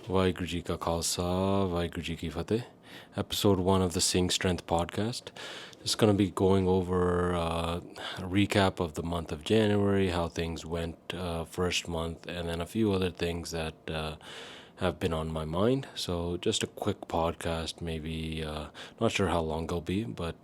Vaheguru Ji Ka Khalsa, Vaheguru Ji Ki Fateh. Episode 1 of the Singh Strength podcast. Just going to be going over a recap of the month of January, how things went first month, and then a few other things that have been on my mind. So just a quick podcast, maybe not sure how long it'll be, but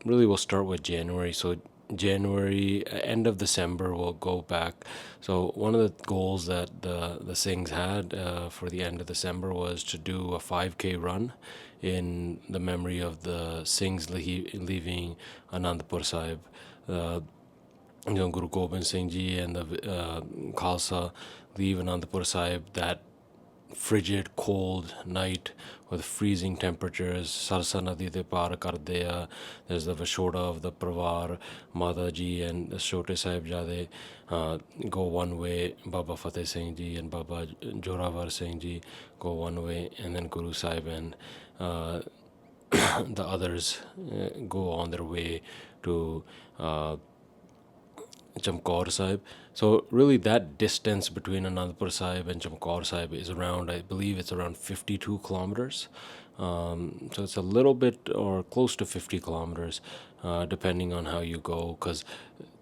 really we'll start with January. So January, end of December, we'll go back. So one of the goals that the Singhs had for the end of December was to do a 5K run in the memory of the Singhs leaving Anandpur Sahib. Guru Gobind Singh Ji and the Khalsa leave Anandpur Sahib that frigid, cold night with freezing temperatures. Sarsa Nadi de Par Kardeya. There's the Vashoda of the Pravar, Mata Ji and the Shote Sahibzade go one way. Baba Fateh Singh Ji and Baba Joravar Singh Ji go one way, and then Guru Sahib and the others go on their way to Chamkaur Sahib. So really that distance between Anandpur Sahib and Chamkaur Sahib is around, I believe it's around 52 kilometers. So it's a little bit or close to 50 kilometers, depending on how you go, because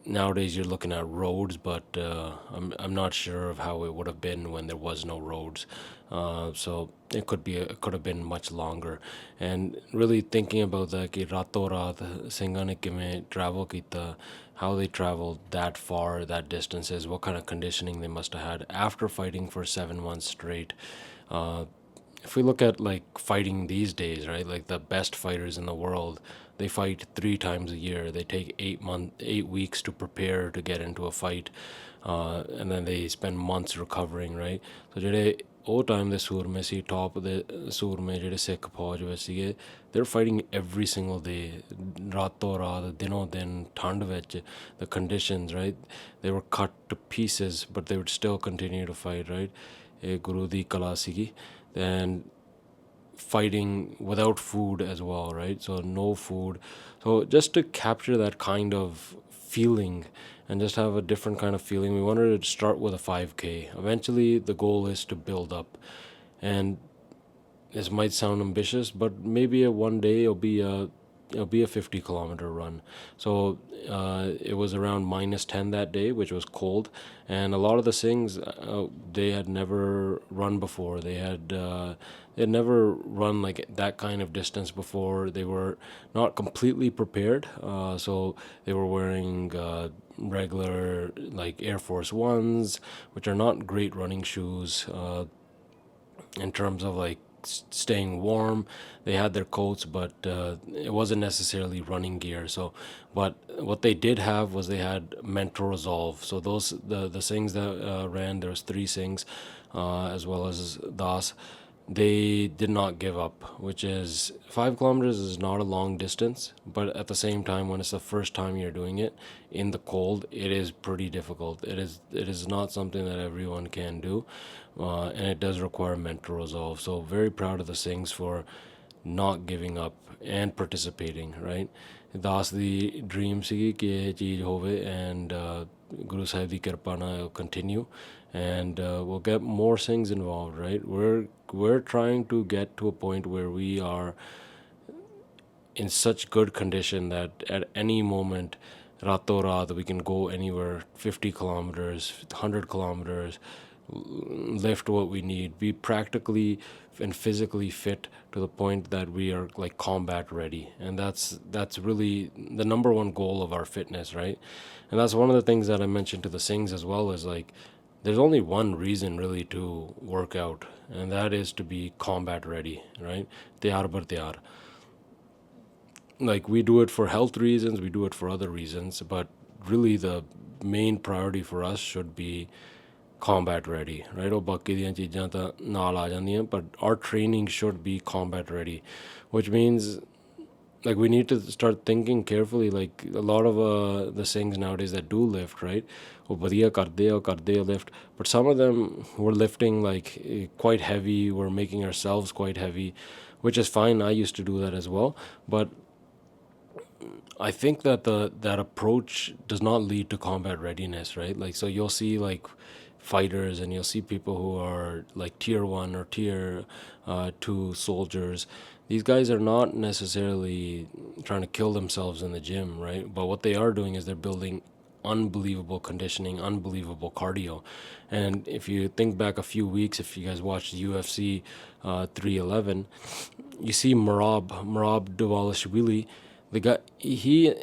nowadays you're looking at roads, but I'm not sure of how it would have been when there was no roads. So it could have been much longer. And really thinking about that, कि रातों रात ਸਿੰਘਾਂ ने ਕਿਵੇਂ travel ਕੀਤਾ, how they traveled that far, that distances, what kind of conditioning they must have had after fighting for 7 months straight. If we look at like fighting these days, right, like the best fighters in the world, they fight 3 times a year. They take 8 weeks to prepare to get into a fight, and then they spend months recovering, right? So ਜਿਹੜੇ ਉਹ time ਦੇ ਸੂਰਮੇ ਸੀ, top ਦੇ ਸੂਰਮੇ ਜਿਹੜੇ ਸਿੱਖ ਫੌਜ ਵਿੱਚ ਸੀਗੇ, they're fighting every single day, ਰਾਤੋਂ ਰਾਤ, ਦਿਨੋਂ ਦਿਨ, ਠੰਡ ਵਿੱਚ, the conditions, right? They were cut to pieces, but they would still continue to fight, right? ਇਹ ਗੁਰੂ ਦੀ ਕਲਾ ਸੀਗੀ. And fighting without food as well, right? So no food. So just to capture that kind of feeling and just have a different kind of feeling, we wanted to start with a 5K. Eventually the goal is to build up, and this might sound ambitious, but maybe one day it'll be a 50-kilometer run. So it was around -10 that day, which was cold, and a lot of the Singhs, they had never run before. They had never run like that kind of distance before. They were not completely prepared, so they were wearing regular like Air Force Ones, which are not great running shoes in terms of like staying warm. They had their coats, but it wasn't necessarily running gear. So but what they did have was they had mental resolve. So those the Singhs that ran, there was 3 Singhs, as well as Das, they did not give up, which is 5 kilometers is not a long distance, but at the same time, when it's the first time you're doing it in the cold, it is pretty difficult. It is not something that everyone can do, and it does require mental resolve. So very proud of the Singhs for not giving up and participating, right? Das the dream ਸੀਗੀ ਕਿ ਇਹ ਚੀਜ਼ ਹੋਵੇ, and Guru Sahib ਦੀ ਕਿਰਪਾ ਨਾਲ it'll continue, and we'll get more Singhs involved, right? We're trying to get to a point where we are in such good condition that at any moment, rato raat, we can go anywhere, 50 kilometers, 100 kilometers, lift what we need, be practically and physically fit to the point that we are like combat ready. And that's really the number one goal of our fitness, right? And that's one of the things that I mentioned to the Singhs as well, is like there's only one reason really to work out, and that is to be combat ready, right? Tayar bar tayar. Like we do it for health reasons, we do it for other reasons, but really the main priority for us should be combat ready, right? ਉਹ ਬਾਕੀ ਦੀਆਂ ਚੀਜ਼ਾਂ ਤਾਂ ਨਾਲ ਆ ਜਾਂਦੀਆਂ, but our training should be combat ready, which means like we need to start thinking carefully. Like a lot of the Singhs nowadays that do lift, right? ਉਹ ਵਧੀਆ ਕਰਦੇ ਆ lift, but some of them were lifting like quite heavy, we're making ourselves quite heavy, which is fine. I used to do that as well, but I think that that approach does not lead to combat readiness, right? Like, so you'll see like fighters, and you'll see people who are like tier 1 or tier 2 soldiers. These guys are not necessarily trying to kill themselves in the gym, right? But what they are doing is they're building unbelievable conditioning, unbelievable cardio. And if you think back a few weeks, if you guys watched UFC 311, you see Marab Dvalishvili, the guy, he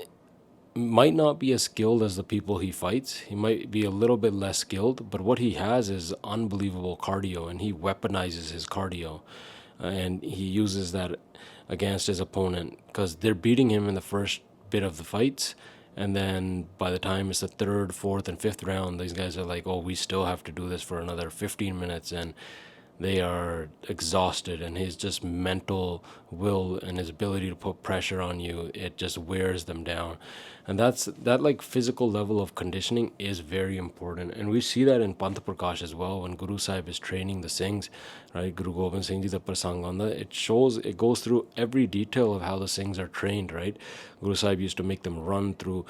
might not be as skilled as the people he fights. He might be a little bit less skilled, but what he has is unbelievable cardio, and he weaponizes his cardio, and he uses that against his opponent because they're beating him in the first bit of the fights, and then by the time it's the third, fourth, and fifth round, these guys are like, "Oh, we still have to do this for another 15 minutes," and they are exhausted, and his just mental will and his ability to put pressure on you, it just wears them down. And that, like, physical level of conditioning is very important, and we see that in Pant Prakash as well. When Guru Sahib is training the Singhs, right, Guru Gobind Singh Ji the prasang on that, it goes through every detail of how the Singhs are trained, right? Guru Sahib used to make them run through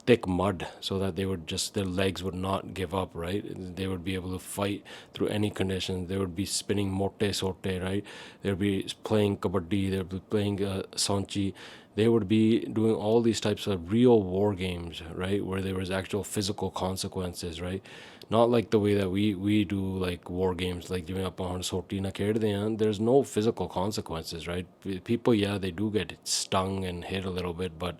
thick mud so that they would just, their legs would not give up, right? They would be able to fight through any conditions. They would be spinning mote sote, right? They would be playing kabaddi, they would be playing sanchi. They would be doing all these types of real war games, right, where there was actual physical consequences, right? Not like the way that we do like war games, like giving up on soti na khedde hain. There's no physical consequences, right? People, yeah, they do get stung and hit a little bit, but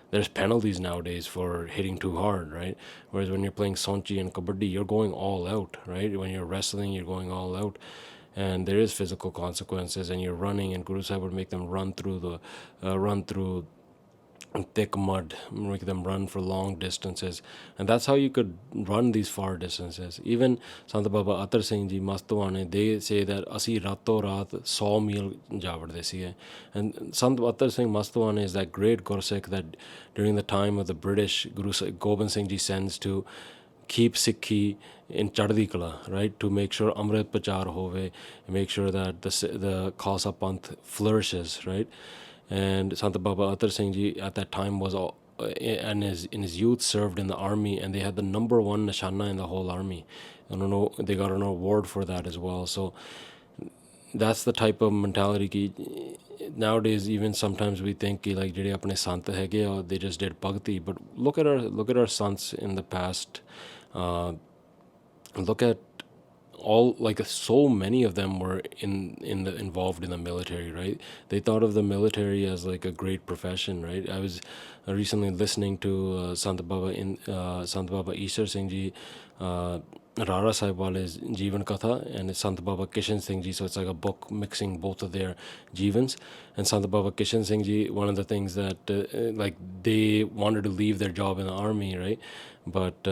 there's penalties nowadays for hitting too hard, right? Whereas when you're playing Sonchi and Kabaddi, you're going all out, right? When you're wrestling, you're going all out. And there is physical consequences, and you're running, and Guru Sahib would make them run through thick mud, make them run for long distances. And that's how you could run these far distances. Even Sant Baba Atar Singh Ji Mastwane, they say that Asi Rato Raat 100 mil javadde sige. And Sant Atar Singh Mastwane is that great Gursikh that during the time of the British, Gobind Singh Ji sends to keep Sikhi in Chaddi Kala, right? To make sure Amrit Pachar hove, make sure that the Khalsa Panth flourishes, right? And Sant Baba Atar Singh Ji at that time was and in his youth served in the army, and they had the number one nishana in the whole army. I don't know, they got an award for that as well. So that's the type of mentality ki nowadays even sometimes we think ki like jehde apne sant hege or they just did bhakti, but look at our sants in the past. uh, Look at all, like, so many of them were involved in the military, right? They thought of the military as like a great profession, right? I was recently listening to Sant Baba Ishar Singh Ji, Rara Sahib Wale's Jeevan Katha, and it's Sant Baba Kishan Singh Ji, so it's like a book mixing both of their Jeevans. And Sant Baba Kishan Singh Ji, one of the things that like they wanted to leave their job in the army, right? But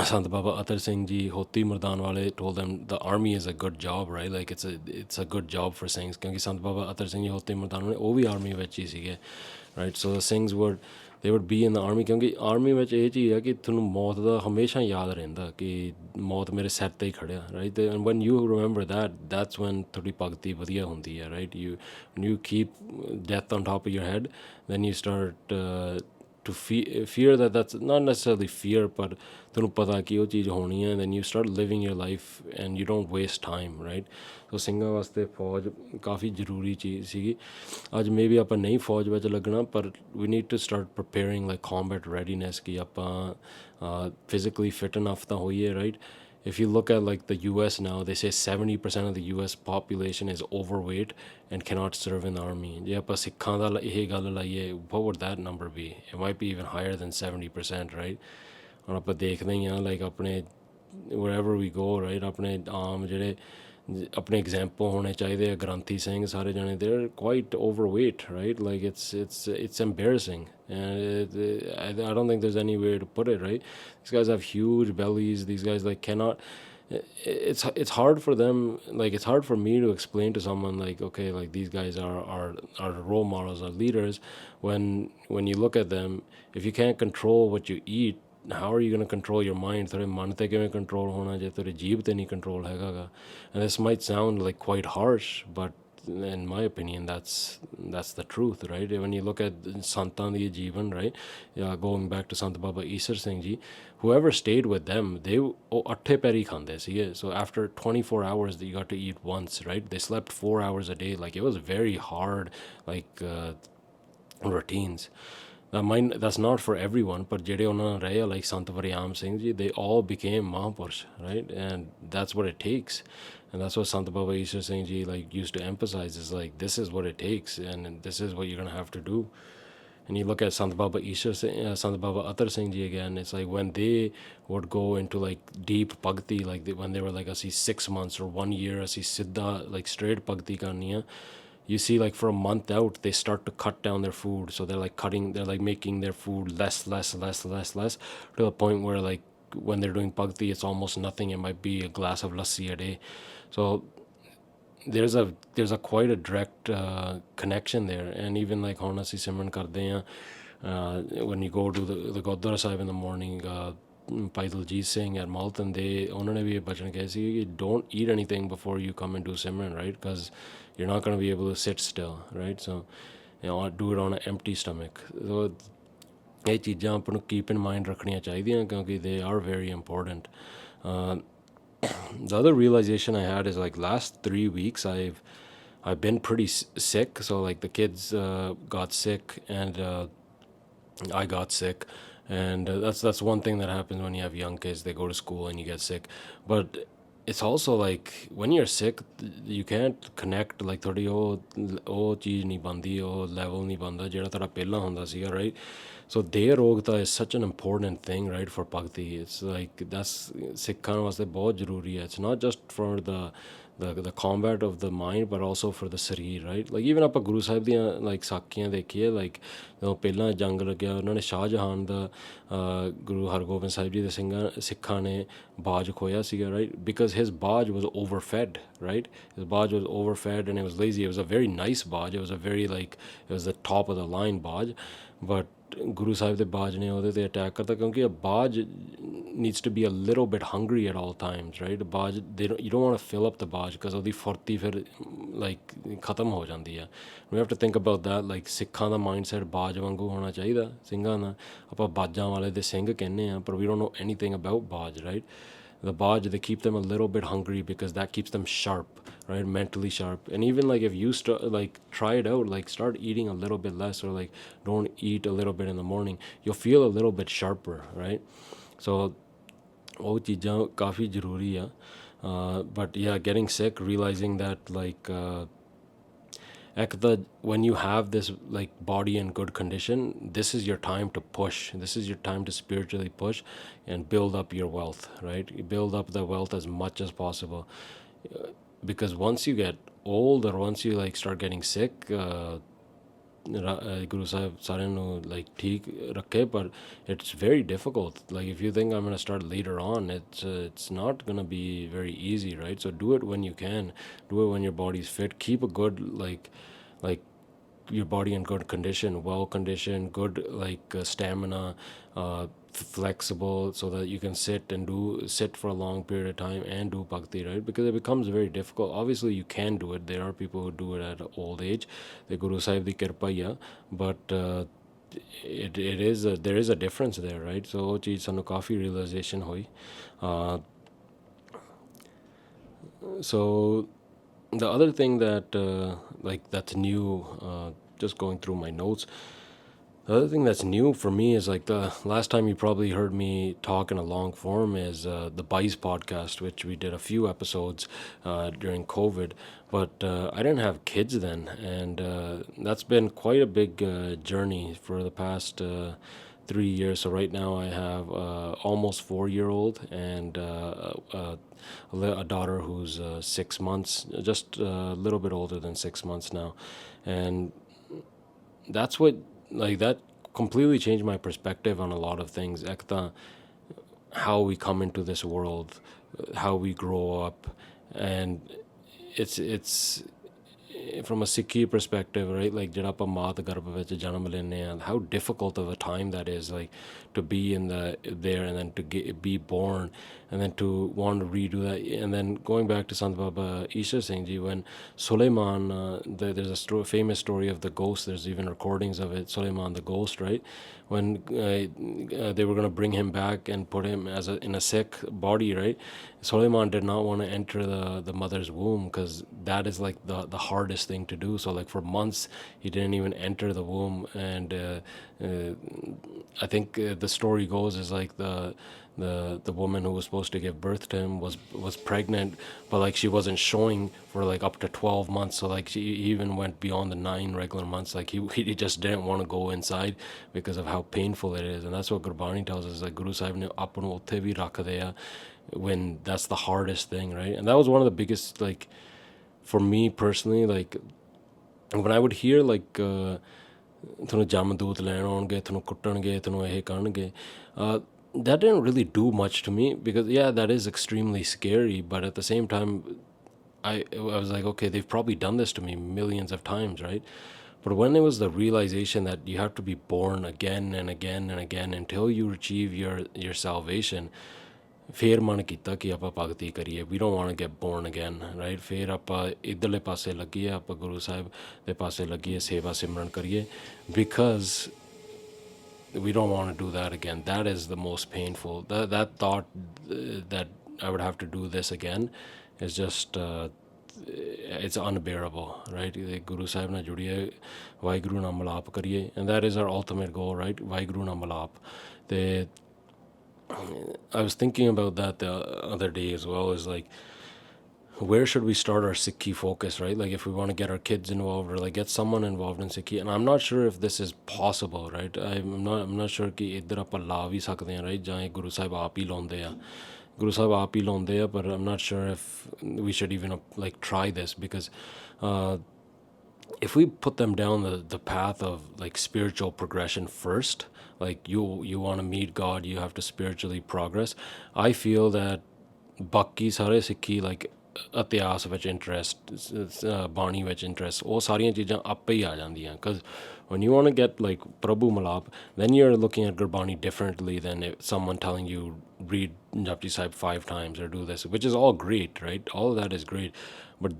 Sant Baba Atar Singh Ji, Hoti Murdan Wale told them the army is a good job, right? Like it's a good job for Singhs. Because Sant Baba Atar Singh Ji, Hoti Murdan Wale, वो भी army ਵਿੱਚ ਹੀ ਸੀਗੇ, right? So the Singhs would be in the army ਕਿਉਂਕਿ army ਵਿੱਚ ਇਹ ਚੀਜ਼ ਹੈ ਕਿ ਤੁਹਾਨੂੰ ਮੌਤ ਦਾ ਹਮੇਸ਼ਾ ਯਾਦ ਰਹਿੰਦਾ ਕਿ ਮੌਤ ਮੇਰੇ ਸਿਰ ਤੇ ਹੀ ਖੜਿਆ, right? And when you remember that, that's when ਤੁਹਾਡੀ ਭਗਤੀ ਵਧੀਆ ਹੁੰਦੀ ਹੈ, right? When you keep death on top of your head, then you start to fear that, that's not necessarily fear, but ਤੁਹਾਨੂੰ ਪਤਾ ਕਿ ਉਹ ਚੀਜ਼ ਹੋਣੀ ਹੈ, then you start living your life and you don't waste time, right? So ਸਿੰਘਾਂ ਵਾਸਤੇ ਫੌਜ ਕਾਫੀ ਜ਼ਰੂਰੀ ਚੀਜ਼ ਸੀਗੀ. ਅੱਜ ਮੇਬੀ ਆਪਾਂ ਨਹੀਂ ਫੌਜ ਵਿੱਚ ਲੱਗਣਾ, ਪਰ we need to start preparing like combat readiness ਕਿ ਆਪਾਂ physically fit enough ਤਾਂ ਹੋਈਏ, right? If you look at like the US now, they say 70% of the US population is overweight and cannot serve in the army. ਜੇ ਆਪਾਂ ਸਿੱਖਾਂ ਦਾ ਇਹ ਗੱਲ ਲਾਈਏ, what would that number be? It might be even higher than 70%, right? ਹੁਣ ਆਪਾਂ ਦੇਖਦੇ ਹੀ ਹਾਂ, ਲਾਈਕ ਆਪਣੇ wherever we go, right? ਆਪਣੇ ਆਮ ਜਿਹੜੇ ਆਪਣੇ ਐਗਜ਼ਾਮਪਲ ਹੋਣੇ ਚਾਹੀਦੇ ਆ, ਗ੍ਰੰਥੀ ਸਿੰਘ ਸਾਰੇ ਜਣੇ, they're quite overweight, right? Like it's embarrassing, and I don't think there's any way to put it, right? These guys have huge bellies. These guys like cannot. It's hard for them. Like it's hard for me to explain to someone like, okay, like these guys are role models, are leaders. When you look at them, if you can't control what you eat, how are you going to control your mind? ਤੁਹਾਡੇ ਮਨ ਤੇ ਕਿਵੇਂ control ਹੋਣਾ ਜੇ ਤੁਹਾਡੇ ਜੀਭ ਤੇ ਨਹੀਂ ਕੰਟਰੋਲ ਹੈਗਾ ਗਾ? And this might sound like quite harsh, but in my opinion, that's the truth, right? When you look at Santan di Jeevan, right? Going back to Sant Baba Isar Singh ji, whoever stayed with them, they atte peri khande sige. So after 24 hours, you got to eat once, right? They slept 4 hours a day. Like it was very hard, like routines. That's not for everyone, but ਜਿਹੜੇ ਉਹਨਾਂ ਨਾਲ ਰਹੇ like Sant Varyam Singh ji, they all became Mahapurush, right? And that's what it takes. And that's what Sant Baba Isar Singh ji like used to emphasize is like this is what it takes and this is what you're gonna have to do. And you look at Sant Baba Sant Baba Atar Singh ji again, it's like when they would go into like deep bhakti, like when they were like asi 6 months or 1 year, asi siddha like straight bhakti karni hai, you see like for a month out they start to cut down their food, so they're like making their food less to the point where like when they're doing bhakti it's almost nothing. It might be a glass of lassi a day. So there's a quite a direct connection there. And even like ਹੁਣ ਅਸੀਂ ਸਿਮਰਨ ਕਰਦੇ ਹਾਂ, when you go to the Gurdwara Sahib in the morning, Bhai Daljit Singh at Malton, ਉਹਨਾਂ ਨੇ ਵੀ ਇਹ ਬਚਨ ਕਹੇ ਸੀ ਕਿ don't eat anything before you come and do Simran, right? Because you're not going to be able to sit still, right? So do it on an empty stomach. So ਇਹ ਚੀਜ਼ਾਂ ਆਪਾਂ ਨੂੰ ਕੀਪ ਇਨ ਮਾਈਂਡ ਰੱਖਣੀਆਂ ਚਾਹੀਦੀਆਂ ਕਿਉਂਕਿ they are very important. The other realization I had is like last 3 weeks I've been pretty sick. So like the kids got sick and I got sick, and that's one thing that happens when you have young kids. They go to school and you get sick, but it's also like when you're sick, you can't connect like थोड़ी ਉਹ ਚੀਜ਼ ਨਹੀਂ ਬਣਦੀ, ਉਹ level ਨਹੀਂ ਬਣਦਾ ਜਿਹੜਾ ਤੁਹਾਡਾ ਪਹਿਲਾਂ ਹੁੰਦਾ ਸੀਗਾ, right? So ਦੇਹ ਰੋਗਤਾ is such an important thing, right, for bhakti. It's like that's ਸਿੱਖਾਂ ਵਾਸਤੇ ਬਹੁਤ ਜ਼ਰੂਰੀ ਹੈ. It's not just for the combat of the mind but also for the sareer, right? Like even ਆਪਾਂ ਗੁਰੂ ਸਾਹਿਬ ਦੀਆਂ like ਸਾਖੀਆਂ ਦੇਖੀਏ, like ਜਦੋਂ ਪਹਿਲਾਂ ਜੰਗ ਲੱਗਿਆ ਉਹਨਾਂ ਨੇ ਸ਼ਾਹਜਹਾਨ ਦਾ ਗੁਰੂ ਹਰਗੋਬਿੰਦ ਸਾਹਿਬ ਜੀ ਦੇ ਸਿੱਖਾਂ ਨੇ ਬਾਜ ਖੋਇਆ ਸੀਗਾ, right? Because his ਬਾਜ was overfed, right? His ਬਾਜ was overfed and it was lazy. It was a very nice ਬਾਜ. It was a very like it was the top of the line ਬਾਜ, but ਗੁਰੂ ਸਾਹਿਬ ਦੇ ਬਾਜ ਨੇ ਉਹਦੇ 'ਤੇ attack ਕਰਤਾ ਕਿਉਂਕਿ a ਬਾਜ needs to be a little bit hungry at all times, right? ਬਾਜ you don't want to fill up the ਬਾਜ because ਉਹਦੀ ਫੁਰਤੀ ਫਿਰ like ਖਤਮ ਹੋ ਜਾਂਦੀ ਹੈ. We have to think about that, like ਸਿੱਖਾਂ ਦਾ mindset ਬਾਜ ਵਾਂਗੂ ਹੋਣਾ ਚਾਹੀਦਾ ਸਿੰਘਾਂ ਦਾ. ਆਪਾਂ ਬਾਜਾਂ ਵਾਲੇ ਦੇ ਸਿੰਘ ਕਹਿੰਦੇ ਆ ਪਰ we don't know anything about ਬਾਜ, right? The baj, they keep them a little bit hungry because that keeps them sharp, right? Mentally sharp. And even like if you like try it out, like start eating a little bit less or like don't eat a little bit in the morning, you'll feel a little bit sharper, right? So ਉਹ ਚੀਜ਼ਾਂ ਕਾਫੀ ਜ਼ਰੂਰੀ ਆ. But yeah, getting sick, realizing that like when you have this like body in good condition, this is your time to push. This is your time to spiritually push and build up your wealth, right? You build up the wealth as much as possible, because once you get old or once you like start getting sick, Guru Sahib ਸਾਰਿਆਂ ਨੂੰ like ਠੀਕ ਰੱਖੇ, but it's very difficult. Like if you think I'm going to start later on, it's not going to be very easy, right? So do it when you can. Do it when your body's fit. Keep a good like your body in good condition, well conditioned, good like stamina, flexible, so that you can sit for a long period of time and do bhakti, right? Because it becomes very difficult. Obviously you can do it. There are people who do it at old age. The Guru Sahib di kirpa hi, but there is a difference there, right? So ਉਹ ਚੀਜ਼ ਸਾਨੂੰ ਕਾਫੀ realization ਹੋਈ. So the other thing that like that's new, just going through my notes, the other thing that's new for me is like the last time you probably heard me talk in a long form is the Bice podcast, which we did a few episodes during COVID, but I didn't have kids then, and that's been quite a big journey for the past 3 years. So right now I have almost 4-year-old and a daughter who's 6 months, just a little bit older than 6 months now. And that's what like that completely changed my perspective on a lot of things. Ekta, how we come into this world, how we grow up, and it's from a Sikhi perspective, right? Like jada ਆਪਾਂ ਮਾਤ ਗਰਭ ਵਿੱਚ ਜਨਮ ਲੈਂਦੇ ਆ, how difficult of a time that is, like to be in the there and then to be born and then to want to redo that. And then going back to Sant Baba Isha Singh Ji, when Suleiman, there's a famous story of the ghost. There's even recordings of it. Suleiman the ghost, right? When they were going to bring him back and put him as in a sick body, right? Suleiman did not want to enter the mother's womb because that is like the hardest thing to do. So like for months he didn't even enter the womb. And I think the story goes is like the woman who was supposed to give birth to him was pregnant, but like she wasn't showing for like up to 12 months. So like she even went beyond the 9 regular months. Like he just didn't want to go inside because of how painful it is. And that's what Gurbani tells us, like Guru Sahib ne aap nu utthe bhi rakhde a when that's the hardest thing, right? And that was one of the biggest, like for me personally, like when I would hear like ਤੁਹਾਨੂੰ ਜਮਦੂਤ ਲੈਣ ਆਉਣਗੇ, ਤੁਹਾਨੂੰ ਕੁੱਟਣਗੇ, ਤੁਹਾਨੂੰ ਇਹ ਕਰਨਗੇ, that didn't really do much to me because yeah, that is extremely scary, but at the same time I was like, okay, they've probably done this to me millions of times, right? But when it was the realization that you have to be born again and again and again until you achieve your salvation, ਫੇਰ ਮਨ ਕੀਤਾ ਕਿ ਆਪਾਂ ਭਗਤੀ ਕਰੀਏ. We don't want to get born again, right? ਫੇਰ ਆਪਾਂ ਇੱਧਰਲੇ ਪਾਸੇ ਲੱਗੀਏ, ਆਪਾਂ ਗੁਰੂ ਸਾਹਿਬ ਦੇ ਪਾਸੇ ਲੱਗੀਏ, ਸੇਵਾ ਸਿਮਰਨ ਕਰੀਏ, because we don't want to do that again. That is the most painful. That thought that I would have to do this again is just it's unbearable, right? Guru Sahib na judiye, Vaheguru ਨਾਲ ਮਿਲਾਪ ਕਰੀਏ, and that is our ultimate goal, right? Vaheguru ਨਾਲ ਮਿਲਾਪ. ਤੇ I was thinking about that the other day as well, is like, where should we start our Sikhi focus, right? Like if we want to get our kids involved or like get someone involved in Sikhi, and I'm not sure if this is possible, right? I'm not sure कि इधर ਆਪਾਂ ਲਾ ਵੀ ਸਕਦੇ ਹਾਂ, right? ਜਾਂ ਇਹ ਗੁਰੂ ਸਾਹਿਬ ਆਪ ਹੀ ਲਾਉਂਦੇ ਆ, ਗੁਰੂ ਸਾਹਿਬ ਆਪ ਹੀ ਲਾਉਂਦੇ ਆ, but I'm not sure if we should even like try this, because if we put them down the path of like spiritual progression first, like you want to meet God, you have to spiritually progress. I feel that ਬਾਕੀ ਸਾਰੇ ਸਿੱਖੀ like ਇਤਿਹਾਸ ਵਿੱਚ interest, ਬਾਣੀ ਵਿੱਚ interest, ਉਹ ਸਾਰੀਆਂ ਚੀਜ਼ਾਂ ਆਪੇ ਹੀ ਆ ਜਾਂਦੀਆਂ, because when you want to get like Prabhu Malap, then you're looking at Gurbani differently than if someone telling you read Japji Sahib 5 times or do this, which is all great, right? All of that is great, but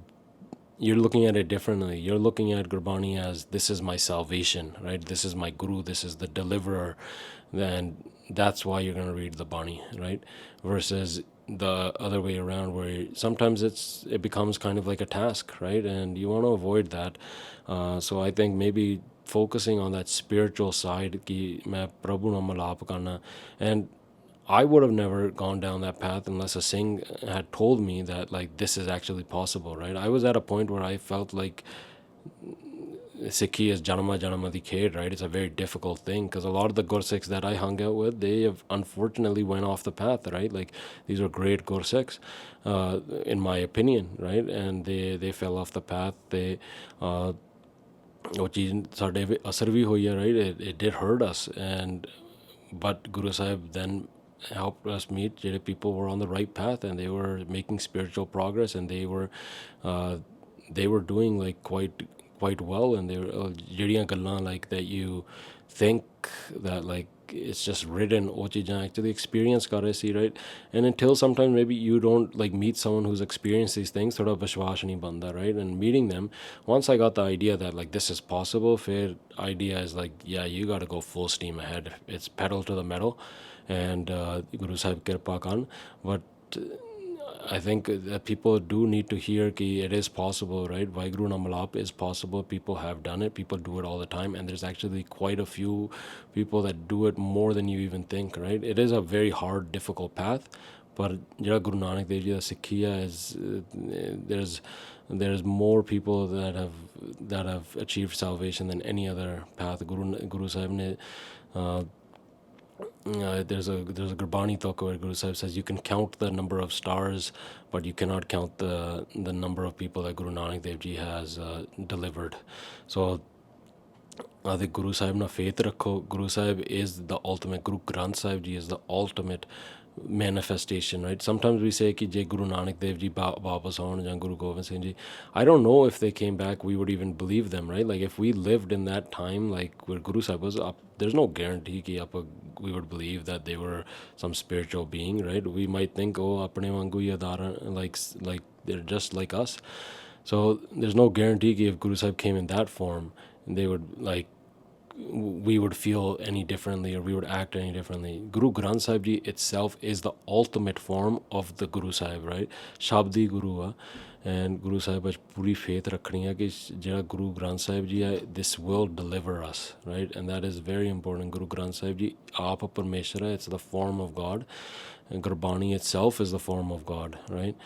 you're looking at it differently. You're looking at Gurbani as, this is my salvation, right? This is my guru, this is the deliverer. Then that's why you're going to read the Bani, right? Versus the other way around, where sometimes it becomes kind of like a task, right? And you want to avoid that. So I think maybe focusing on that spiritual side, ki main Prabhu ਨਾਲ ਮਿਲਾਪ ਕਰਨਾ. And I would have never gone down that path unless a Singh had told me that like this is actually possible, right? I was at a point where I felt like Sikhi is janama janama di khed, right? It's a very difficult thing, because a lot of the Gursikhs that I hung out with, they have unfortunately went off the path, right? Like these are great Gursikhs, in my opinion, right? And they fell off the path. They ਉਹ ਚੀਜ਼ ਸਾਡੇ ਅਸਰ ਵੀ ਹੋਈ ਹੈ, right? It did hurt us, and but Guru Sahib then helped us meet people who were on the right path, and they were making spiritual progress, and they were doing like quite well, and they were ਜਿਹੜੀਆਂ ਗੱਲਾਂ like that you think that like it's just written, ਉਹ ਚੀਜ਼ਾਂ actually experience ਕਰ ਰਹੇ ਸੀ, right? And until sometimes maybe you don't like meet someone who's experienced these things, ਥੋੜਾ ਵਿਸ਼ਵਾਸ ਨਹੀਂ ਬਣਦਾ, right? And meeting them, once I got the idea that like this is possible, fair idea is like, yeah, you got to go full steam ahead. It's pedal to the metal, and Guru Sahib kirpa kan. But I think that people do need to hear ki it is possible, right? Vaheguru ਨਾਲ ਮਿਲਾਪ is possible. People have done it. People do it all the time. And there's actually quite a few people that do it more than you even think, right? It is a very hard, difficult path. But ਜਿਹੜਾ ਗੁਰੂ ਨਾਨਕ ਦੇਵ ਜੀ ਦਾ ਸਿੱਖਿਆ is there's more people that have achieved salvation than any other path. Guru Sahib ne there's a Gurbani talk where Guru Sahib says you can count the number of stars, but you cannot count the number of people that Guru Nanak Dev Ji has delivered. So the Guru Sahib na faith rakho. Guru Sahib is the ultimate. Guru Granth Sahib Ji is the ultimate manifestation, right? Sometimes we say ki Jai Guru Nanak Dev Ji Vapas Aun ਜਾਂ Guru Gobind Singh Ji. I don't know if they came back, we would even believe them, right? Like if we lived in that time, like where Guru Sahib was up, there's no guarantee ki we would believe that they were some spiritual being, right? We might think, oh, apne wangu hi adara, like they're just like us. So there's no guarantee ki if Guru Sahib came in that form, they would like we would feel any differently or we would act any differently. Guru Granth Sahib Ji itself is the ultimate form of the Guru Sahib, right? Shabdi Guru a, and Guru Sahib has puri faith rakhni hai ki jehड़ा Guru Granth Sahib Ji hai, this will deliver us, right? And that is very important. Guru Granth Sahib Ji aap parmeshwar hai, it's the form of God, and Gurbani itself is the form of God, right?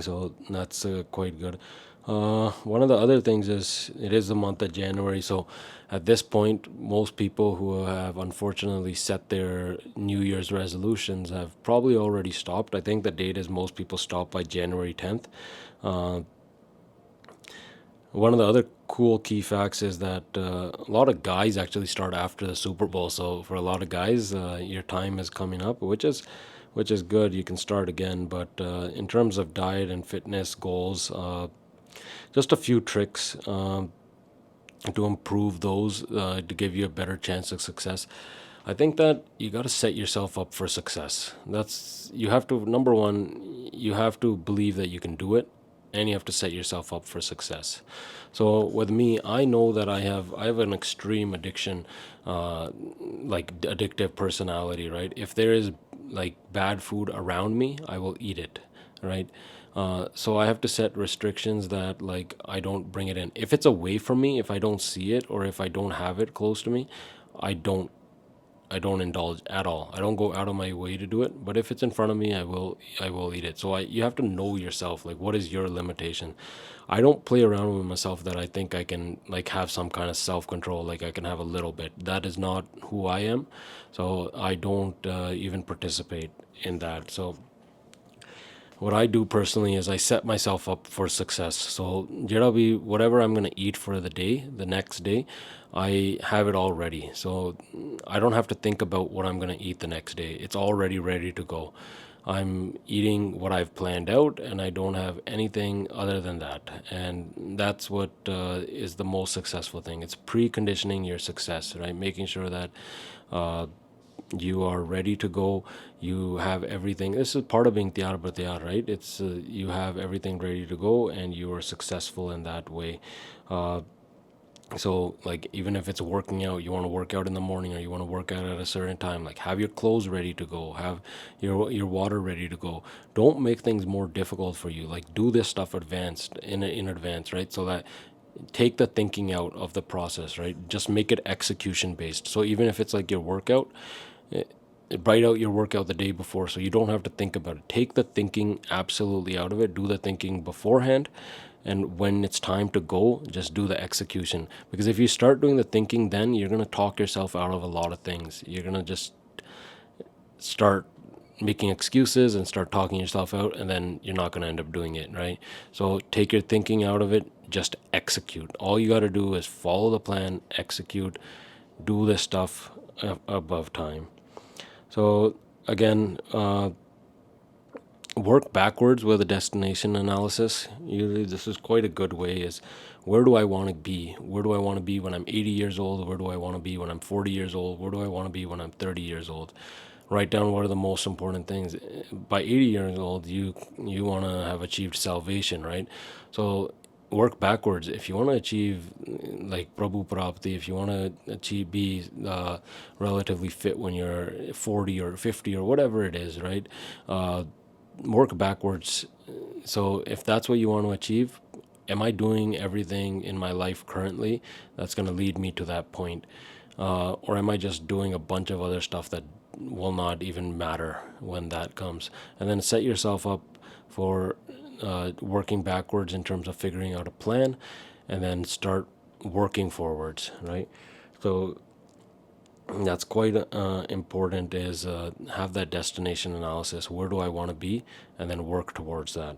So that's quite good. One of the other things is it is the month of January, so at this point, most people who have unfortunately set their New Year's resolutions have probably already stopped. I think the date is most people stop by January 10th. Uh, One of the other cool key facts is that a lot of guys actually start after the Super Bowl. So for a lot of guys, your time is coming up, which is good. You can start again. But in terms of diet and fitness goals, just a few tricks to improve those to give you a better chance of success. I think that you got to set yourself up for success. That's you have to number one, you have to believe that you can do it, and you have to set yourself up for success. So with me, I know that I have an extreme addiction, like addictive personality, right? If there is like bad food around me, I will eat it, right? So I have to set restrictions that like I don't bring it in. If it's away from me, if I don't see it or if I don't have it close to me, I don't I don't indulge at all. I don't go out of my way to do it. But if it's in front of me, I will eat it. So you have to know yourself. Like, what is your limitation? I don't play around with myself that I think I can like have some kind of self control. Like I can have a little bit. That is not who I am. So I don't even participate in that. So what I do personally is I set myself up for success. So whatever I'm gonna eat for the day, the next day, I have it all ready. So I don't have to think about what I'm gonna eat the next day. It's already ready to go. I'm eating what I've planned out, and I don't have anything other than that. And that's what is the most successful thing. It's preconditioning your success, right? Making sure that uh, you are ready to go. You have everything. This is part of being tiyar bar tiyar, right? It's you have everything ready to go, and you are successful in that way. Uh, so like even if it's working out, you want to work out in the morning or you want to work out at a certain time, like have your clothes ready to go, have your water ready to go. Don't make things more difficult for you. Like do this stuff advanced in advance, right? So that take the thinking out of the process, right? Just make it execution based. So even if it's like your workout, eh, write out your workout the day before so you don't have to think about it. Take the thinking absolutely out of it. Do the thinking beforehand, and when it's time to go, just do the execution. Because if you start doing the thinking, then you're going to talk yourself out of a lot of things. You're going to just start making excuses and start talking yourself out, and then you're not going to end up doing it, right? So take your thinking out of it, just execute. All you got to do is follow the plan, execute, do this stuff above time. So again, work backwards with a destination analysis. Usually this is quite a good way, is where do I want to be? Where do I want to be when I'm 80 years old? Where do I want to be when I'm 40 years old? Where do I want to be when I'm 30 years old? Write down what are the most important things. By 80 years old, you want to have achieved salvation, right? So work backwards. If you want to achieve like Prabhu Prapti, if you want to achieve be relatively fit when you're 40 or 50 or whatever it is, right? Work backwards. So if that's what you want to achieve, am I doing everything in my life currently that's going to lead me to that point? Or am I just doing a bunch of other stuff that will not even matter when that comes? And then set yourself up for working backwards in terms of figuring out a plan, and then start working forwards, right? So that's quite important, is have that destination analysis. Where do I want to be? And then work towards that.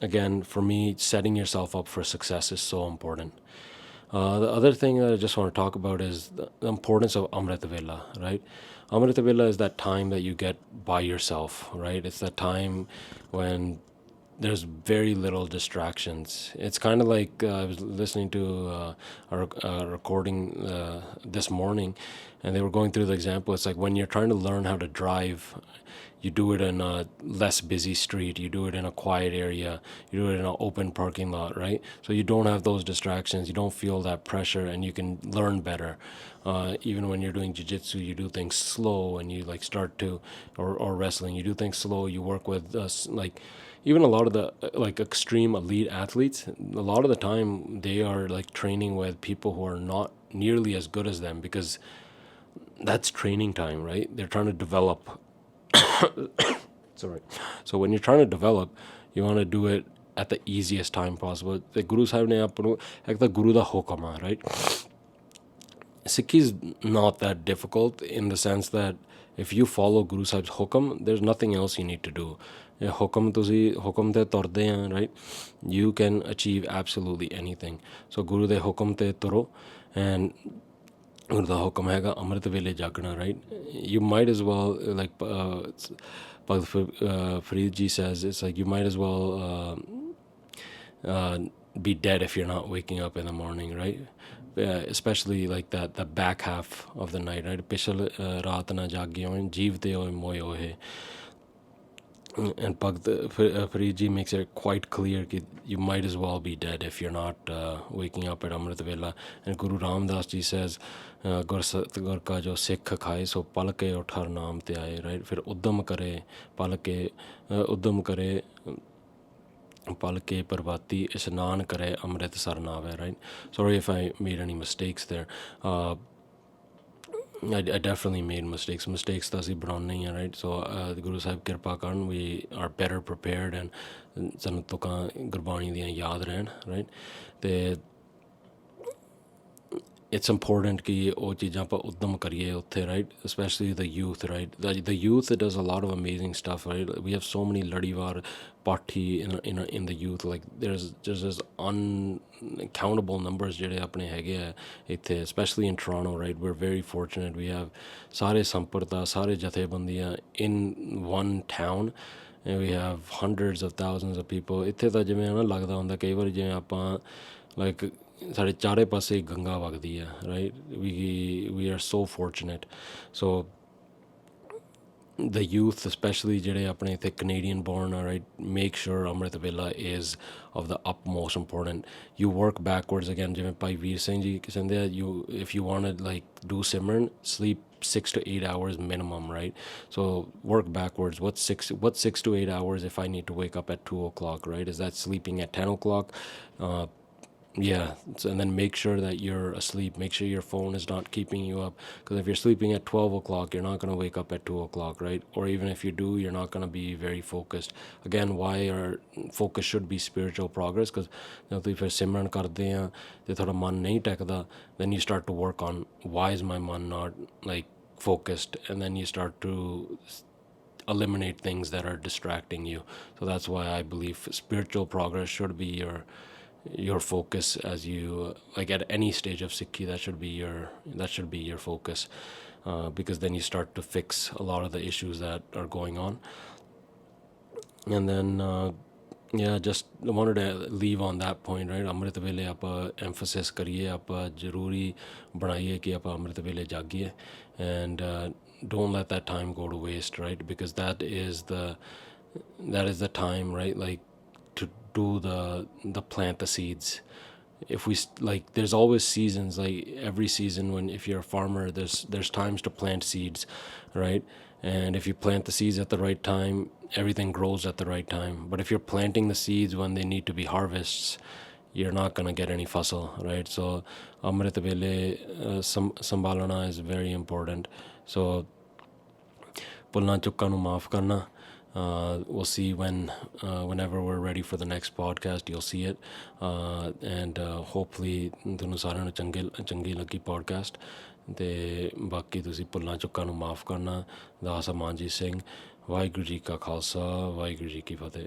Again, for me, setting yourself up for success is so important. The other thing that I just want to talk about is the importance of Amrita Vela, right? Amrita Vela is that time that you get by yourself, right? It's that time when there's very little distractions. It's kind of like I was listening to a recording this morning, and they were going through the example. It's like when you're trying to learn how to drive, you do it in a less busy street, you do it in a quiet area, you do it in an open parking lot, right? So you don't have those distractions, you don't feel that pressure, and you can learn better. Even when you're doing jiu-jitsu, you do things slow, and you like start to, or wrestling, you do things slow. You work with like even a lot of the like extreme elite athletes, a lot of the time they are like training with people who are not nearly as good as them, because that's training time, right? They're trying to develop. Sorry. So when you're trying to develop, you want to do it at the easiest time possible. The Guru Sahib ne aap nu ek the Guru da hukam hai, right? Sikhi is not that difficult in the sense that if you follow Guru Sahib's hukam, there's nothing else you need to do. Hukam tusi hukam te turde hain, right? You can achieve absolutely anything. So Guru de hukam te turo, and Guru da hukam हैगा अमृत वेले जागना, right? You might as well like Farid ji says, it's like you might as well be dead if you're not waking up in the morning, right? Especially like that the back half of the night, right? Pishal raat na jagi hoin jeevte hoy moye hoye. And Farid ji makes it quite clear that you might as well be dead if you're not waking up at Amrit Vela. And Guru Ramdas ji says, gur ka jo sikh khaye so pal ke uthar naam te aaye, right? Fir uddam kare pal ke uddam kare pal ke parvati isnan kare Amrit sar naave, right? Sorry if I made any mistakes there. I definitely made mistakes. Mistakes ਤਾਂ ਅਸੀਂ ਬਣਾਉਂਦੇ ਹੀ, right? So Guru Sahib ਕਿਰਪਾ ਕਰਨ, we are better prepared, and ਸਾਨੂੰ ਤੁਕਾਂ ਗੁਰਬਾਣੀ ਦੀਆਂ ਯਾਦ ਰਹਿਣ, right? ਤੇ it's important ਕਿ ਉਹ ਚੀਜ਼ਾਂ ਆਪਾਂ ਉੱਦਮ ਕਰੀਏ ਉੱਥੇ, right? Especially the youth, right? The youth that does a lot of amazing stuff, right? We have so many ladivar party in the youth, like there's just uncountable numbers ਜਿਹੜੇ ਆਪਣੇ ਹੈਗੇ ਆ ਇੱਥੇ, especially in Toronto, right? We're very fortunate. We have ਸਾਰੇ ਸੰਪਰਦਾ, ਸਾਰੇ ਜਥੇਬੰਦੀਆਂ in one town, and we have hundreds of thousands of people. ਇੱਥੇ ਤਾਂ ਜਿਵੇਂ ਨਾ ਲੱਗਦਾ ਹੁੰਦਾ ਕਈ ਵਾਰ ਜਿਵੇਂ ਆਪਾਂ like ਸਾਡੇ ਚਾਰੇ ਪਾਸੇ ਗੰਗਾ ਵਗਦੀ ਹੈ, right? We are so fortunate. So the youth, especially ਜਿਹੜੇ ਆਪਣੇ ਇੱਥੇ Canadian born are, right, make sure Amrit Vela is of the utmost important. You work backwards, again ਜਿਵੇਂ ਭਾਈ ਵੀਰ ਸਿੰਘ ਜੀ ਕਹਿੰਦੇ ਆ, you if you want to like do Simran, sleep 6 to 8 hours minimum, right? So work backwards. What's 6 to 8 hours if I need to wake up at 2 o'clock, right? Is that sleeping at 10 o'clock? Yeah, and then make sure that you're asleep. Make sure your phone is not keeping you up, because if you're sleeping at 12 o'clock, you're not going to wake up at 2 o'clock, right? Or even if you do, you're not going to be very focused. Again, why our focus should be spiritual progress, because if you're simran karde hain te thoda man nahi tekda, then you start to work on why is my man not like focused, and then you start to eliminate things that are distracting you. So that's why I believe spiritual progress should be your focus, as you like at any stage of Sikhi. That should be your focus, because then you start to fix a lot of the issues that are going on. And then just wanted to leave on that point, right? Amrit Vele aapa emphasis kariye, aapa zaruri banaiye ki aapa Amrit Vele jagiye, and don't let that time go to waste, right? Because that is the time, right? Like to do the plant the seeds. If we like, there's always seasons, like every season, when if you're a farmer, there's times to plant seeds, right? And if you plant the seeds at the right time, everything grows at the right time. But if you're planting the seeds when they need to be harvests, you're not going to get any fossil, right? So Amrit Vele sambalana is very important. So pulna chukka nu maaf karna. We'll see whenever we're ready for the next podcast. You'll see it, and hopefully ਤੁਹਾਨੂੰ ਸਾਰਿਆਂ ਨੂੰ ਚੰਗੀ ਲੱਗੀ podcast. ਤੇ ਬਾਕੀ ਤੁਸੀਂ ਭੁੱਲਾਂ ਚੁੱਕਾਂ ਨੂੰ ਮਾਫ ਕਰਨਾ। ਦਾਸ ਅਮਾਨਜੀਤ ਸਿੰਘ। ਵਾਹਿਗੁਰੂ ਜੀ ਕਾ ਖਾਲਸਾ, ਵਾਹਿਗੁਰੂ ਜੀ ਕੀ ਫਤਿਹ।